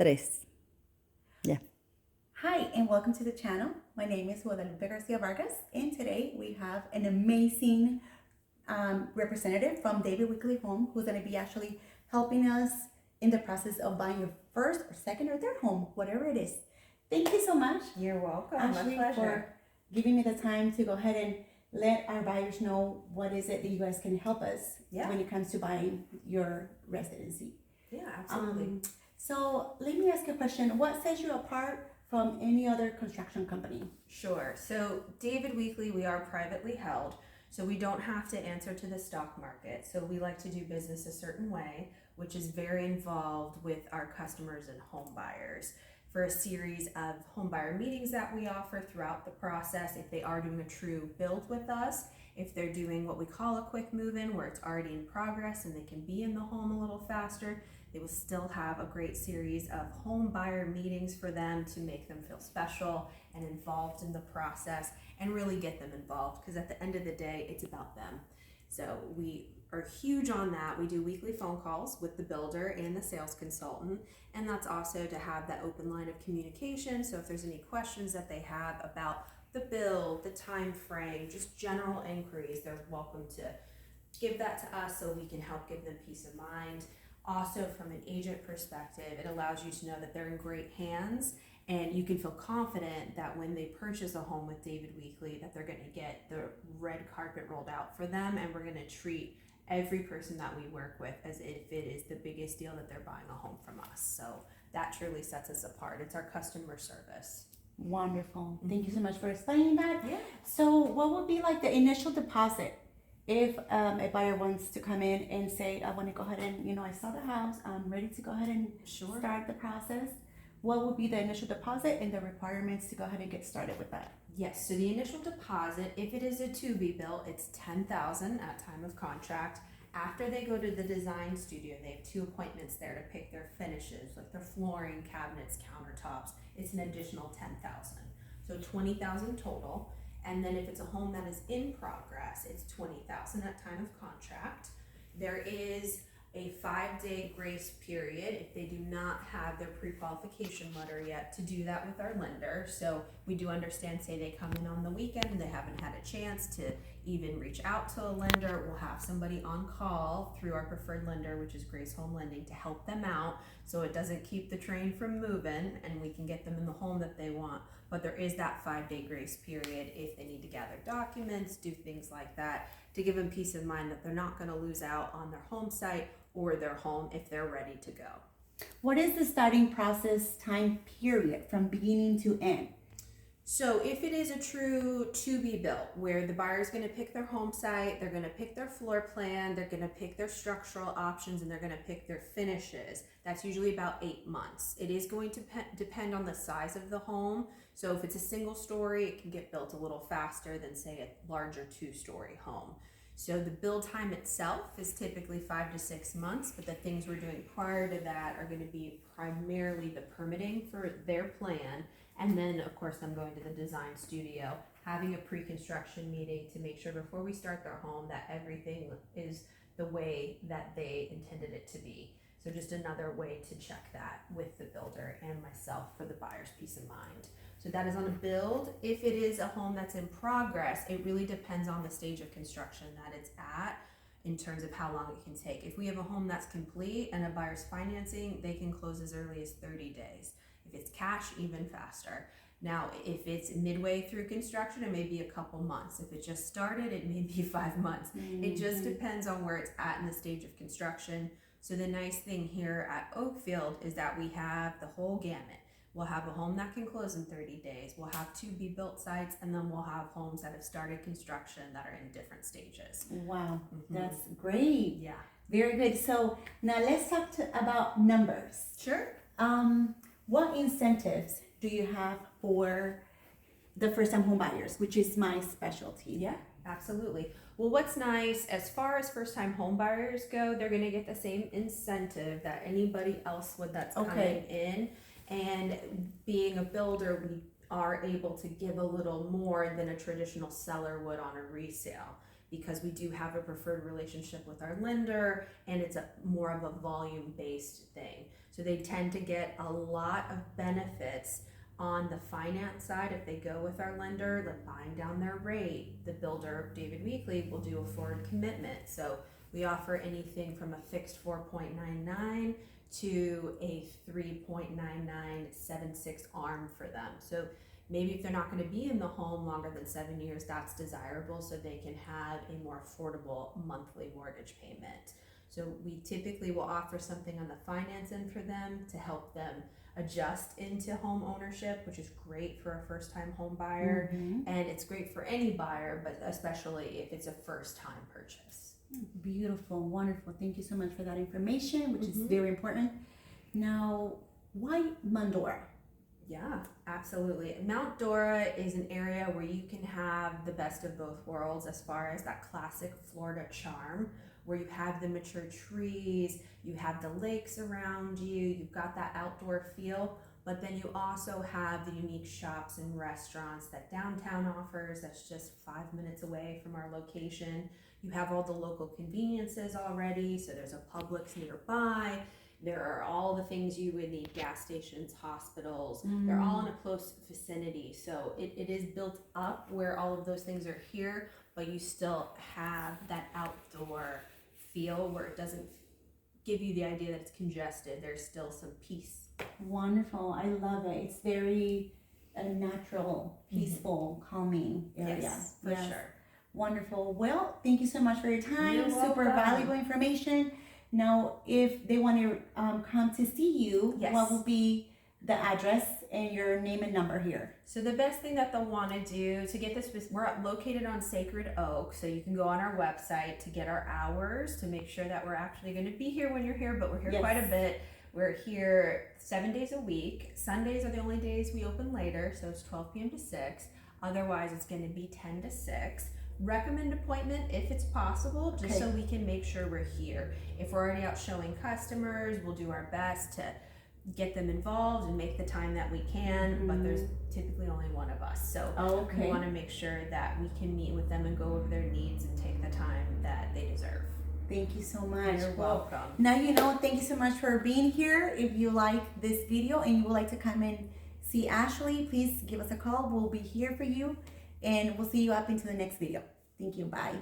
Tres. Yeah. Hi, and welcome to the channel. My name is Guadalupe Garcia Vargas, and today we have an amazing representative from David Weekly Home who's going to be actually helping us in the process of buying your first or second or third home, whatever it is. Thank you so much, You're welcome. Ashley, My pleasure. for giving me the time to go ahead and let our buyers know what is it that you guys can help us when it comes to buying your residency. Yeah, absolutely. So let me ask you a question. What sets you apart from any other construction company? Sure. So, David Weekly, we are privately held, so we don't have to answer to the stock market. So, we like to do business a certain way, which is very involved with our customers and home buyers. For a series of home buyer meetings that we offer throughout the process, if they are doing a true build with us, if they're doing what we call a quick move-in where it's already in progress and they can be in the home a little faster, they will still have a great series of home buyer meetings for them to make them feel special and involved in the process and really get them involved, because at the end of the day, it's about them. So we are huge on that. We do weekly phone calls with the builder and the sales consultant, and that's also to have that open line of communication. So if there's any questions that they have about the build, the time frame, just general inquiries, they're welcome to give that to us so we can help give them peace of mind. Also, from an agent perspective, it allows you to know that they're in great hands, and you can feel confident that when they purchase a home with David Weekly, that they're going to get the red carpet rolled out for them, and we're going to treat every person that we work with as if it is the biggest deal that they're buying a home from us. So that truly sets us apart. It's our customer service. Wonderful. Thank you so much for explaining that. Yeah. So what would be like the initial deposit if a buyer wants to come in and say, I want to go ahead and, I saw the house, I'm ready to go ahead and Sure. start the process. What would be the initial deposit and the requirements to go ahead and get started with that? Yes, so the initial deposit, if it is a to-be built, it's $10,000 at time of contract. After they go to the design studio, they have 2 appointments there to pick their finishes, like their flooring, cabinets, countertops. It's an additional $10,000, so $20,000 total. And then if it's a home that is in progress, it's $20,000 at time of contract. There is a 5-day grace period if they do not have their pre-qualification letter yet to do that with our lender. So we do understand, say they come in on the weekend and they haven't had a chance to even reach out to a lender, we'll have somebody on call through our preferred lender, which is Grace Home Lending, to help them out so it doesn't keep the train from moving and we can get them in the home that they want. But there is that 5-day grace period if they need to gather documents, do things like that, to give them peace of mind that they're not going to lose out on their home site or their home if they're ready to go. What is the starting process time period from beginning to end? So if it is a true to-be built, where the buyer is going to pick their home site, they're going to pick their floor plan, they're going to pick their structural options, and they're going to pick their finishes, that's usually about 8 months. It is going to depend on the size of the home. So if it's a single story, it can get built a little faster than, say, a larger 2-story home. So the build time itself is typically 5 to 6 months, but the things we're doing prior to that are going to be primarily the permitting for their plan, and then of course them going to the design studio, having a pre-construction meeting to make sure before we start their home that everything is the way that they intended it to be. So just another way to check that with the builder and myself for the buyer's peace of mind. So that is on a build. If it is a home that's in progress, it really depends on the stage of construction that it's at in terms of how long it can take. If we have a home that's complete and a buyer's financing, they can close as early as 30 days. If it's cash, even faster. Now, if it's midway through construction, it may be a couple months. If it just started, it may be 5 months. It just depends on where it's at in the stage of construction. So the nice thing here at Oakfield is that we have the whole gamut. We'll have a home that can close in 30 days. We'll have to-be built sites, and then we'll have homes that have started construction that are in different stages. Wow, that's great. Yeah. Very good. So now let's talk about numbers. Sure. What incentives do you have for the first-time home buyers, which is my specialty? Yeah, absolutely. Well, what's nice, as far as first-time home buyers go, they're going to get the same incentive that anybody else would that's coming in. And being a builder, we are able to give a little more than a traditional seller would on a resale, because we do have a preferred relationship with our lender, and it's a more of a volume-based thing. So So they tend to get a lot of benefits on the finance side. If they go with our lender, like buying down their rate, the builder, David Weekley, will do a forward commitment. So we offer anything from a fixed 4.99 to a 3.9976 ARM for them. So maybe if they're not going to be in the home longer than 7 years, that's desirable so they can have a more affordable monthly mortgage payment. So we typically will offer something on the finance end for them to help them adjust into home ownership, which is great for a first-time home buyer, and it's great for any buyer, but especially if it's a first-time purchase. Beautiful, wonderful. Thank you so much for that information, which is very important. Now, why Mandora? Yeah, absolutely. Mount Dora is an area where you can have the best of both worlds as far as that classic Florida charm, where you have the mature trees, you have the lakes around you, you've got that outdoor feel, but then you also have the unique shops and restaurants that downtown offers that's just 5 minutes away from our location. You have all the local conveniences already, so there's a Publix nearby. There are all the things you would need, gas stations, hospitals. They're all in a close vicinity. So it is built up where all of those things are here, but you still have that outdoor feel where it doesn't give you the idea that it's congested. There's still some peace. Wonderful. I love it. It's very natural, peaceful, calming area. Yes, for sure. Wonderful. Well, thank you so much for your time. You're Super welcome. valuable information. Now, if they want to come to see you, Yes. what will be the address and your name and number here? So the best thing that they'll want to do to get this, we're located on Sacred Oak, so you can go on our website to get our hours to make sure that we're actually going to be here when you're here, but we're here quite a bit. We're here 7 days a week. Sundays are the only days we open later, so it's 12 p.m. to 6. Otherwise, it's going to be 10 to 6. Recommend appointment if it's possible, just so we can make sure we're here. If we're already out showing customers, we'll do our best to get them involved and make the time that we can, but there's typically only one of us. So we want to make sure that we can meet with them and go over their needs and take the time that they deserve. Thank you so much. You're welcome. Now you know, thank you so much for being here. If you like this video and you would like to come and see Ashley, please give us a call. We'll be here for you, and we'll see you up into the next video. Thank you. Bye.